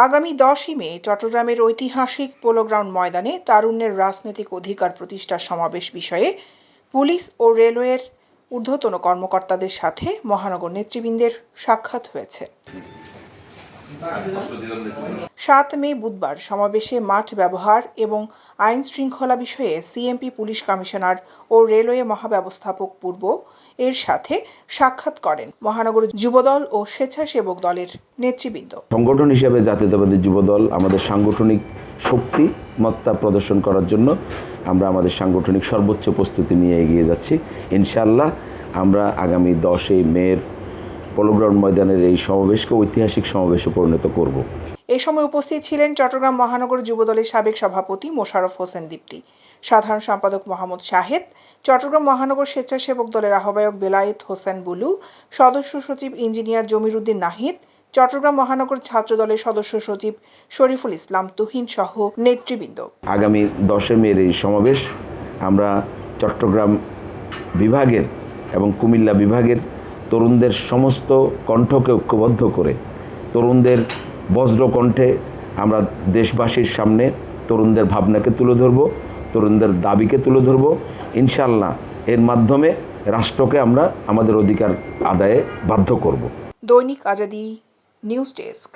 আগামী 10ই মে চট্টগ্রামের ঐতিহাসিক পোলো গ্রাউন্ড ময়দানে তারুণ্যের রাজনৈতিক অধিকার প্রতিষ্ঠার সমাবেশ বিষয়ে পুলিশ ও রেলওয়ের ঊর্ধ্বতন কর্মকর্তাদের সাথে মহানগর নেতৃবৃন্দের সাক্ষাৎ হয়েছে। 7 মে বুধবার সমাবেশে মাঠ ব্যবহার এবং আইন শৃঙ্খলা বিষয়ে সিএমপি পুলিশ কমিশনার ও রেলওয়ে মহাব্যবস্থাপক পূর্ব এর সাথে সাক্ষাৎ করেন মহানগর যুবদল ও স্বেচ্ছাসেবক দলের নেতৃবৃন্দ। সংগঠন হিসেবে জাতীয়তাবাদী যুবদল আমাদের সাংগঠনিক শক্তিমত্তা প্রদর্শন করার জন্য আমরা আমাদের সাংগঠনিক সর্বোচ্চ প্রস্তুতি নিয়ে এগিয়ে যাচ্ছি। ইনশাআল্লাহ আমরা আগামী 10 মের পোলো গ্রাউন্ড ময়দানের এই সমাবেশকে ঐতিহাসিক সমাবেশে পরিণত করব। এই সময় উপস্থিত ছিলেন চট্টগ্রাম মহানগর যুবদলের সাবেক সভাপতি মোশাররফ হোসেন দীপ্তি, সাধারণ সম্পাদক মোহাম্মদ শাহেদ, চট্টগ্রাম মহানগর স্বেচ্ছাসেবক দলের আহ্বায়ক বেলায়েত হোসেন বুলু, সদস্য সচিব ইঞ্জিনিয়ার জমির উদ্দিন নাহিদ, চট্টগ্রাম মহানগর ছাত্র দলের সদস্য সচিব শরীফুল ইসলাম তুহিন সহ নেতৃবৃন্দ। আগামী 10 মের এই সমাবেশ আমরা চট্টগ্রাম বিভাগের এবং কুমিল্লা বিভাগের তরুণদের সমস্ত কণ্ঠকে ঐক্যবদ্ধ করে তরুণদের বজ্র কণ্ঠে আমরা দেশবাসীর সামনে তরুণদের ভাবনাকে তুলে ধরব, তরুণদের দাবিকে তুলে ধরব। ইনশাআল্লাহ এর মাধ্যমে রাষ্ট্রকে আমরা আমাদের অধিকার আদায়ে বাধ্য করব। দৈনিক আজাদী নিউজ ডেস্ক।